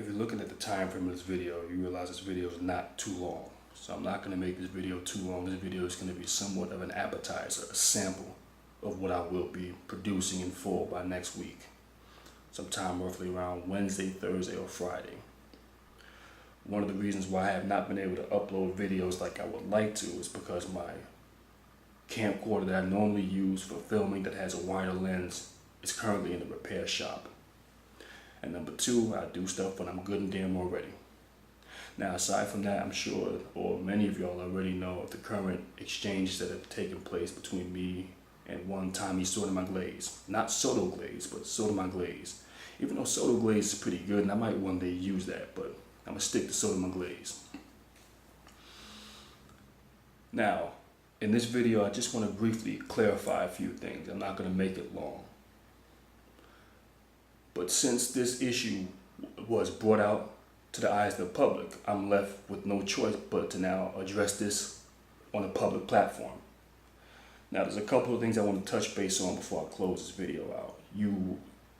you're looking at the time frame of this video, you realize this video is not too long. So I'm not going to make this video too long. This video is going to be somewhat of an appetizer, a sample of what I will be producing in full by next week. Sometime roughly around Wednesday, Thursday, or Friday. One of the reasons why I have not been able to upload videos like I would like to is because my camcorder that I normally use for filming that has a wider lens is currently in the repair shop. And number two, I do stuff when I'm good and damn well ready. Now, aside from that, I'm sure, or many of y'all already know of the current exchanges that have taken place between me and one Tommy Soda Glaze. Not Soda Glaze, but Soda Glaze. Even though Soda Glaze is pretty good, and I might one day use that, but I'm going to stick to Soda Glaze. Now, in this video, I just want to briefly clarify a few things. I'm not going to make it long. But since this issue was brought out to the eyes of the public, I'm left with no choice but to now address this on a public platform. Now, there's a couple of things I want to touch base on before I close this video out. You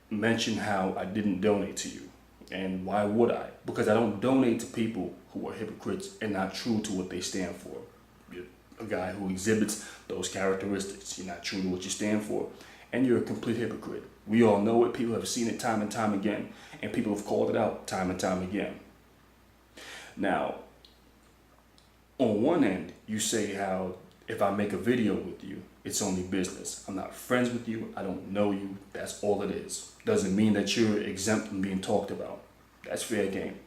mentioned how I didn't donate to you. And why would I? Because I don't donate to people who are hypocrites and not true to what they stand for. You're a guy who exhibits those characteristics. You're not true to what you stand for. And you're a complete hypocrite. We all know it. People have seen it time and time again. And people have called it out time and time again. Now, on one end, you say how if I make a video with you, it's only business. I'm not friends with you. I don't know you. That's all it is. Doesn't mean that you're exempt from being talked about. That's fair game.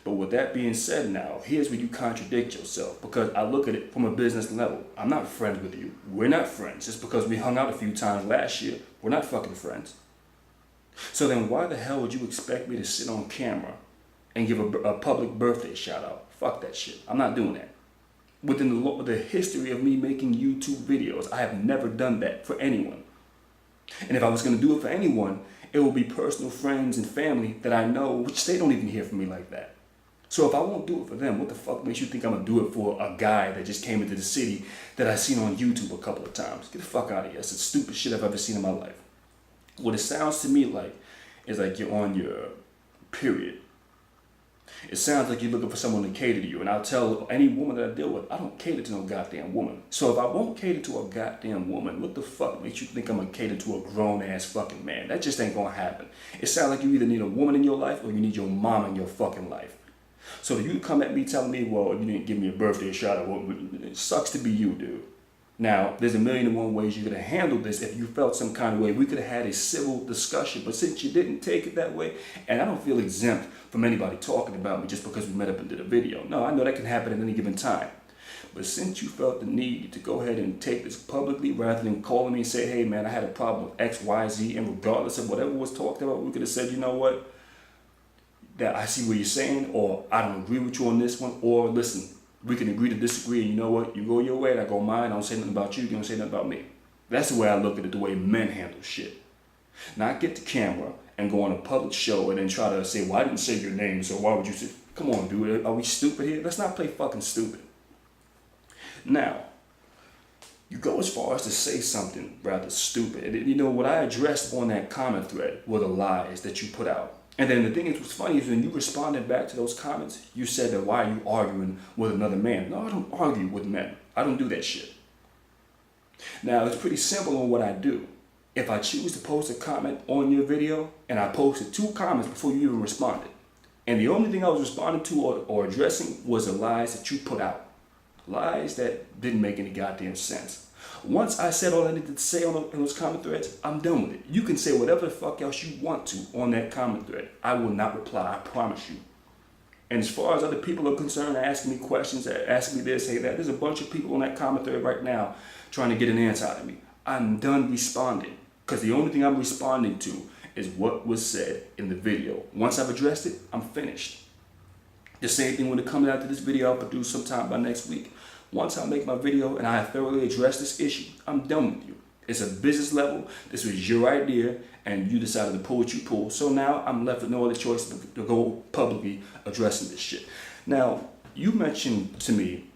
But with that being said now, here's where you contradict yourself, because I look at it from a business level. I'm not friends with you. We're not friends. Just because we hung out a few times last year, we're not fucking friends. So then why the hell would you expect me to sit on camera and give a public birthday shout out? Fuck that shit. I'm not doing that. Within the history of me making YouTube videos, I have never done that for anyone. And if I was going to do it for anyone, it will be personal friends and family that I know, which they don't even hear from me like that. So if I won't do it for them, what the fuck makes you think I'm going to do it for a guy that just came into the city that I've seen on YouTube a couple of times? Get the fuck out of here. It's the stupidest shit I've ever seen in my life. What it sounds to me like is like you're on your period. It sounds like you're looking for someone to cater to you. And I'll tell any woman that I deal with, I don't cater to no goddamn woman. So if I won't cater to a goddamn woman, what the fuck makes you think I'm going to cater to a grown-ass fucking man? That just ain't going to happen. It sounds like you either need a woman in your life or you need your mom in your fucking life. So you come at me telling me, well, you didn't give me a birthday shout out. It sucks to be you, dude. Now, there's a million and one ways you could have handled this if you felt some kind of way. We could have had a civil discussion, but since you didn't take it that way, and I don't feel exempt from anybody talking about me just because we met up and did a video. No, I know that can happen at any given time. But since you felt the need to go ahead and take this publicly rather than calling me and say, hey man, I had a problem with X, Y, Z, and regardless of whatever was talked about, we could have said, you know what, that I see what you're saying, or I don't agree with you on this one, or listen, we can agree to disagree, and you know what, you go your way and I go mine. I don't say nothing about you, you don't say nothing about me. That's the way I look at it, the way men handle shit. Not get the camera and go on a public show and then try to say, well, I didn't say your name, so why would you say, come on, dude, are we stupid here? Let's not play fucking stupid. Now, you go as far as to say something rather stupid. And you know, what I addressed on that comment thread were the lies that you put out. And then the thing is, what's funny is when you responded back to those comments, you said that why are you arguing with another man? No, I don't argue with men. I don't do that shit. Now, it's pretty simple on what I do. If I choose to post a comment on your video, and I posted 2 comments before you even responded, and the only thing I was responding to or addressing was the lies that you put out. Lies that didn't make any goddamn sense. Once I said all I needed to say on those comment threads, I'm done with it. You can say whatever the fuck else you want to on that comment thread. I will not reply, I promise you. And as far as other people are concerned, asking me questions, asking me this, hey, that, there's a bunch of people on that comment thread right now trying to get an answer out of me. I'm done responding, because the only thing I'm responding to is what was said in the video. Once I've addressed it, I'm finished. The same thing when it comes out to this video I'll produce sometime by next week. Once I make my video and I have thoroughly addressed this issue, I'm done with you. It's a business level. This was your idea, and you decided to pull what you pull. So now I'm left with no other choice but to go publicly addressing this shit. Now, you mentioned to me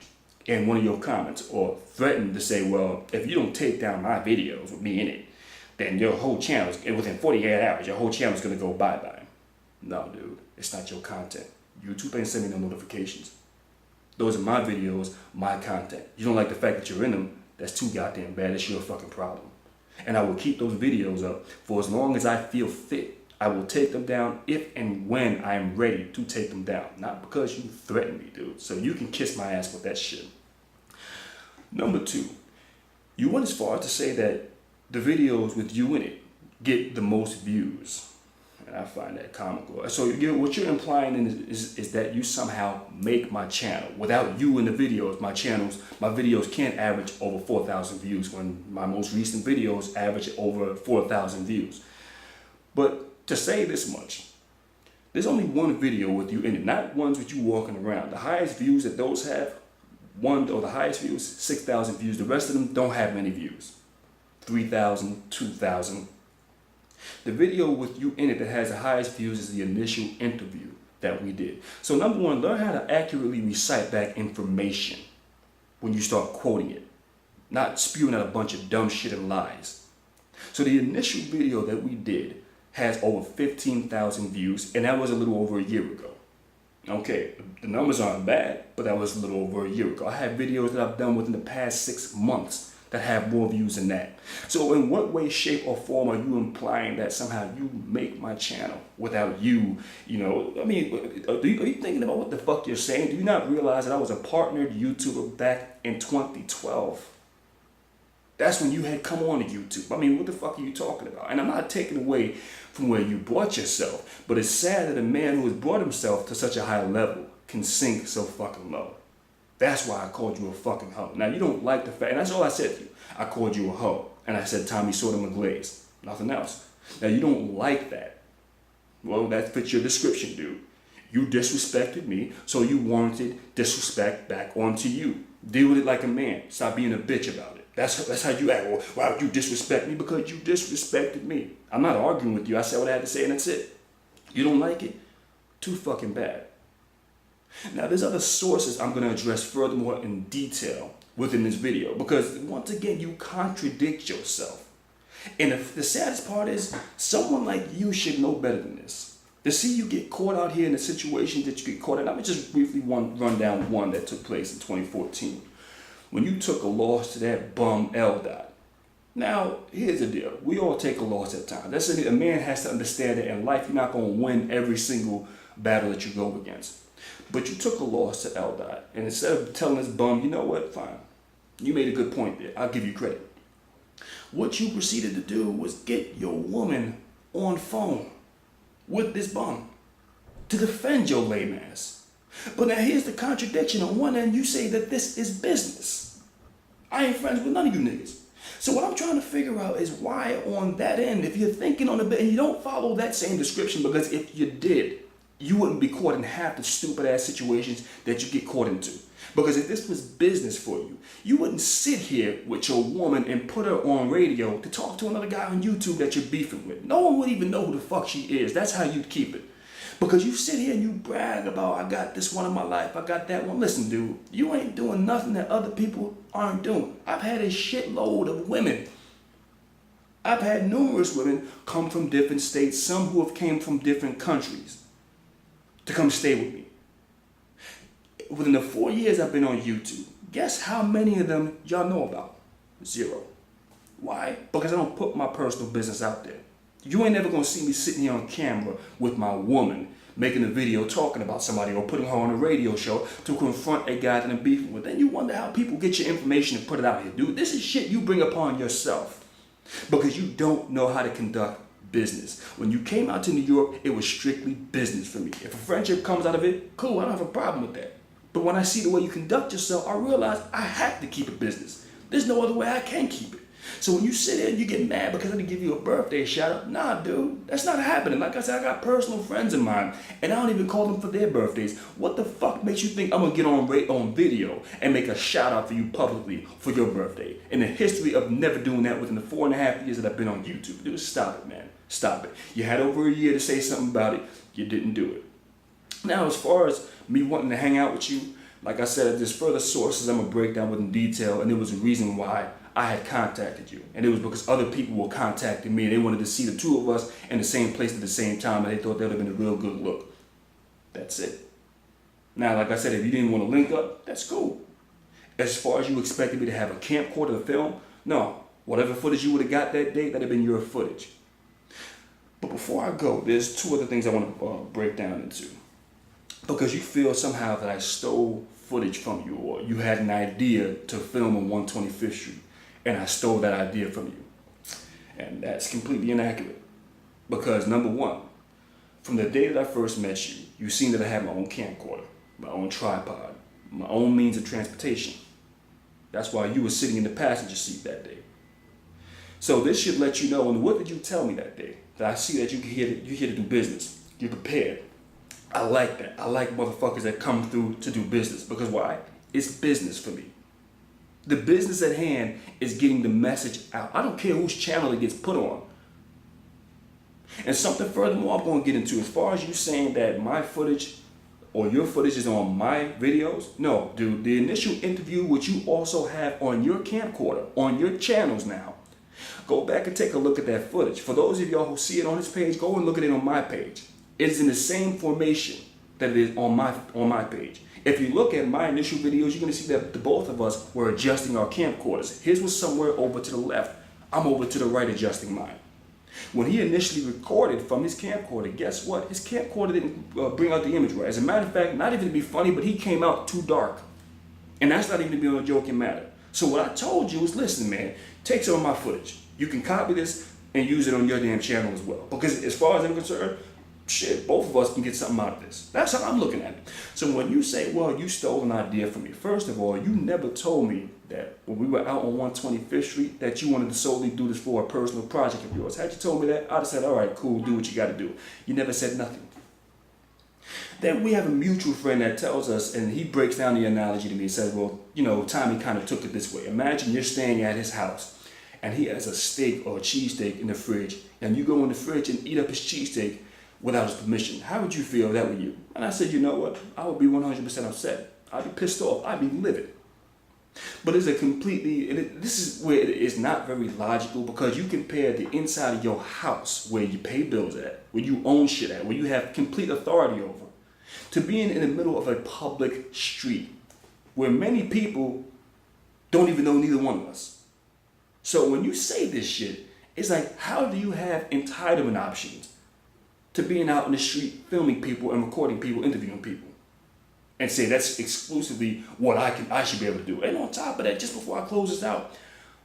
in one of your comments, or threatened to say, well, if you don't take down my videos with me in it, then your whole channel, within 48 hours, your whole channel is going to go bye-bye. No, dude, it's not your content. YouTube ain't sending me no notifications. Those are my videos, my content. You don't like the fact that you're in them, that's too goddamn bad. It's your fucking problem. And I will keep those videos up for as long as I feel fit. I will take them down if and when I am ready to take them down. Not because you threaten me, dude. So you can kiss my ass with that shit. Number 2, you went as far as to say that the videos with you in it get the most views. And I find that comical. So what you're implying is that you somehow make my channel. Without you in the videos, my videos can't average over 4,000 views when my most recent videos average over 4,000 views. But to say this much, there's only one video with you in it, not ones with you walking around. The highest views that those have, the highest views, 6,000 views. The rest of them don't have many views. 3,000, 2,000. The video with you in it that has the highest views is the initial interview that we did. So number 1, learn how to accurately recite back information when you start quoting it, not spewing out a bunch of dumb shit and lies. So the initial video that we did has over 15,000 views, and that was a little over a year ago. Okay, the numbers aren't bad, but that was a little over a year ago. I have videos that I've done within the past 6 months that have more views than that. So in what way, shape, or form are you implying that somehow you make my channel without you, I mean, are you thinking about what the fuck you're saying? Do you not realize that I was a partnered YouTuber back in 2012? That's when you had come on to YouTube. I mean, what the fuck are you talking about? And I'm not taking away from where you brought yourself, but it's sad that a man who has brought himself to such a high level can sink so fucking low. That's why I called you a fucking hoe. Now, you don't like the fact, and that's all I said to you. I called you a hoe, and I said Tommy Sorta McGlaze, nothing else. Now, you don't like that. Well, that fits your description, dude. You disrespected me, so you warranted disrespect back onto you. Deal with it like a man. Stop being a bitch about it. That's how you act. Well, why would you disrespect me? Because you disrespected me. I'm not arguing with you. I said what I had to say, and that's it. You don't like it? Too fucking bad. Now, there's other sources I'm going to address furthermore in detail within this video, because once again, you contradict yourself. And the saddest part is, someone like you should know better than this. To see you get caught out here in the situations that you get caught in, let me just briefly run down one that took place in 2014. When you took a loss to that bum L. Now, here's the deal. We all take a loss at times. That's a man has to understand that in life, you're not going to win every single battle that you go against. But you took a loss to L. And instead of telling this bum, you know what, fine. You made a good point there. I'll give you credit. What you proceeded to do was get your woman on phone with this bum to defend your lame ass. But now here's the contradiction. On one end, you say that this is business. I ain't friends with none of you niggas. So what I'm trying to figure out is why on that end, if you're thinking on a bit, and you don't follow that same description, because if you did, you wouldn't be caught in half the stupid ass situations that you get caught into. Because if this was business for you, you wouldn't sit here with your woman and put her on radio to talk to another guy on YouTube that you're beefing with. No one would even know who the fuck she is. That's how you'd keep it. Because you sit here and you brag about, I got this one in my life, I got that one. Listen, dude, you ain't doing nothing that other people aren't doing. I've had a shitload of women. I've had numerous women come from different states, some who have came from different countries, to come stay with me. Within the 4 years I've been on YouTube, guess how many of them y'all know about? 0. Why? Because I don't put my personal business out there. You ain't never gonna see me sitting here on camera with my woman making a video talking about somebody or putting her on a radio show to confront a guy that I'm beefing with. Then you wonder how people get your information and put it out here. Dude, this is shit you bring upon yourself because you don't know how to conduct business. When you came out to New York, it was strictly business for me. If a friendship comes out of it, cool, I don't have a problem with that. But when I see the way you conduct yourself, I realize I have to keep it business. There's no other way I can keep it. So when you sit there and you get mad because I didn't give you a birthday shout out, nah, dude, that's not happening. Like I said, I got personal friends of mine, and I don't even call them for their birthdays. What the fuck makes you think I'm gonna get on video and make a shout out for you publicly for your birthday? In the history of never doing that within the 4.5 years that I've been on YouTube, dude, stop it, man. Stop it. You had over a year to say something about it. You didn't do it. Now, as far as me wanting to hang out with you, Like I said, there's further sources I'm going to break down within detail, and there was a reason why I had contacted you. And it was because other people were contacting me, and they wanted to see the two of us in the same place at the same time, and they thought that would have been a real good look. That's it. Now, like I said, if you didn't want to link up, that's cool. As far as you expected me to have a camcorder to film, no. Whatever footage you would have got that day, that'd have been your footage. But before I go, there's two other things I want to break down into. Because you feel somehow that I stole footage from you, or you had an idea to film on 125th Street, and I stole that idea from you. And that's completely inaccurate. Because number one, from the day that I first met you, you've seen that I have my own camcorder, my own tripod, my own means of transportation. That's why you were sitting in the passenger seat that day. So this should let you know, and what did you tell me that day? That I see that you're here to do business. You're prepared. I like that. I like motherfuckers that come through to do business. Because why? It's business for me. The business at hand is getting the message out. I don't care whose channel it gets put on. And something furthermore I'm going to get into, as far as you saying that my footage or your footage is on my videos. No, dude, the initial interview which you also have on your camcorder, on your channels now. Go back and take a look at that footage. For those of y'all who see it on this page, go and look at it on my page. It is in the same formation that it is on my page. If you look at my initial videos, you're going to see that the both of us were adjusting our camcorders. His was somewhere over to the left. I'm over to the right adjusting mine. When he initially recorded from his camcorder, guess what? His camcorder didn't bring out the image right. As a matter of fact, not even to be funny, but he came out too dark. And that's not even to be on a joking matter. So what I told you is, listen, man, take some of my footage. You can copy this and use it on your damn channel as well. Because as far as I'm concerned, shit, both of us can get something out of this. That's how I'm looking at it. So when you say, well, you stole an idea from me, first of all, you never told me that when we were out on 125th Street that you wanted to solely do this for a personal project of yours. Had you told me that, I'd have said, all right, cool, do what you got to do. You never said nothing. Then we have a mutual friend that tells us, and he breaks down the analogy to me and says, well, you know, Tommy kind of took it this way. Imagine you're staying at his house and he has a steak or a cheesesteak in the fridge, and you go in the fridge and eat up his cheesesteak without his permission. How would you feel if that were you? And I said, you know what? I would be 100% upset. I'd be pissed off. I'd be livid. But it's a completely, this is where it is not very logical, because you compare the inside of your house where you pay bills at, where you own shit at, where you have complete authority over, to being in the middle of a public street where many people don't even know neither one of us. So when you say this shit, it's like, how do you have entitlement options to being out in the street filming people and recording people, interviewing people, and say that's exclusively what I should be able to do? And on top of that, just before I close this out,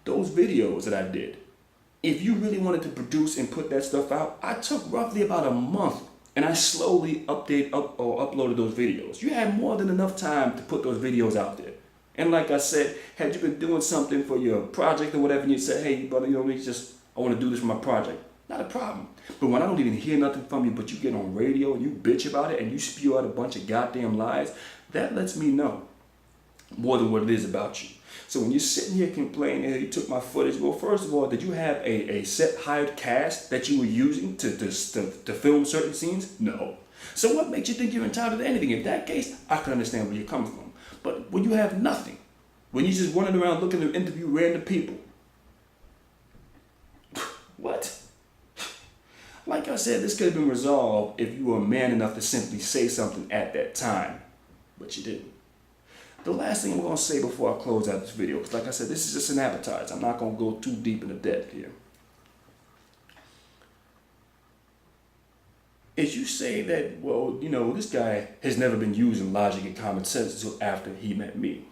those videos that I did, if you really wanted to produce and put that stuff out, I took roughly about a month, and I slowly uploaded those videos. You had more than enough time to put those videos out there. And like I said, had you been doing something for your project or whatever, and you said, hey, brother, you know, I want to do this for my project. Not a problem. But when I don't even hear nothing from you, but you get on radio and you bitch about it and you spew out a bunch of goddamn lies, that lets me know more than what it is about you. So when you're sitting here complaining, hey, you took my footage, well, first of all, did you have a set hired cast that you were using to film certain scenes? No. So what makes you think you're entitled to anything? In that case, I can understand where you're coming from. But when you have nothing, when you're just running around looking to interview random people, what? Like I said, this could have been resolved if you were man enough to simply say something at that time, but you didn't. The last thing I'm going to say before I close out this video, because like I said, this is just an appetizer. I'm not going to go too deep into depth here. Is you say that, well, you know, this guy has never been using logic and common sense until after he met me.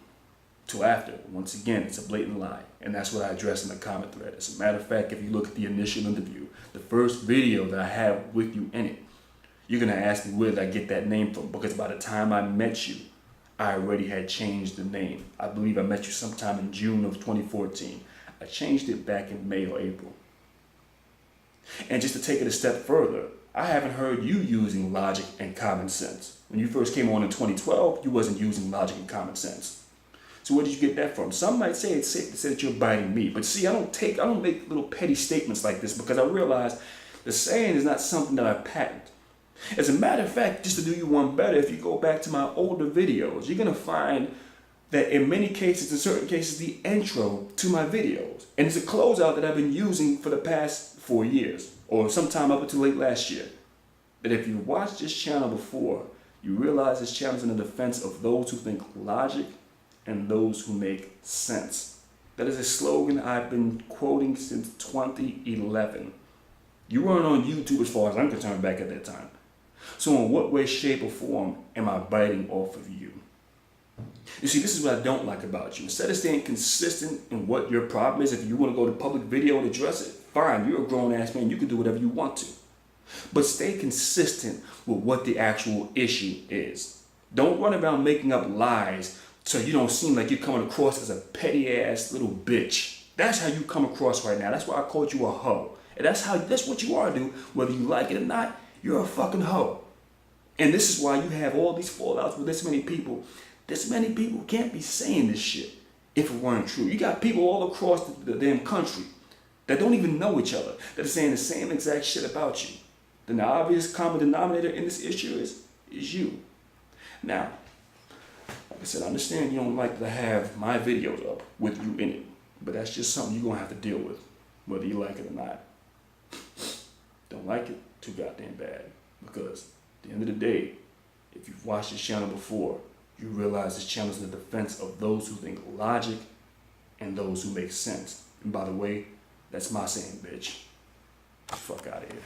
Till after. Once again, it's a blatant lie. And that's what I address in the comment thread. As a matter of fact, if you look at the initial interview, the first video that I have with you in it, you're going to ask me where did I get that name from? Because by the time I met you, I already had changed the name. I believe I met you sometime in June of 2014. I changed it back in May or April. And just to take it a step further, I haven't heard you using logic and common sense. When you first came on in 2012, you wasn't using logic and common sense. So where did you get that from? Some might say it's safe to say that you're biting me. But see, I don't make little petty statements like this, because I realize the saying is not something that I patent. As a matter of fact, just to do you one better, if you go back to my older videos, you're gonna find that in many cases, in certain cases, the intro to my videos. And it's a closeout that I've been using for the past 4 years, or sometime up until late last year. That if you watched this channel before, you realize this channel is in the defense of those who think logic and those who make sense. That is a slogan I've been quoting since 2011. You weren't on YouTube as far as I'm concerned back at that time. So in what way, shape, or form am I biting off of you? You see, this is what I don't like about you. Instead of staying consistent in what your problem is, if you want to go to public video and address it, fine, you're a grown-ass man, you can do whatever you want to. But stay consistent with what the actual issue is. Don't run around making up lies so you don't seem like you're coming across as a petty-ass little bitch. That's how you come across right now. That's why I called you a hoe. And that's what you are, dude. Whether you like it or not, you're a fucking hoe. And this is why you have all these fallouts with this many people. This many people can't be saying this shit if it weren't true. You got people all across the damn country that don't even know each other, that are saying the same exact shit about you. Then the obvious common denominator in this issue is you. Now, like I said, I understand you don't like to have my videos up with you in it, but that's just something you're gonna have to deal with, whether you like it or not. Don't like it, too goddamn bad. Because at the end of the day, if you've watched this channel before, you realize this channel is in the defense of those who think logic and those who make sense. And by the way, that's my saying, bitch. Fuck out of here.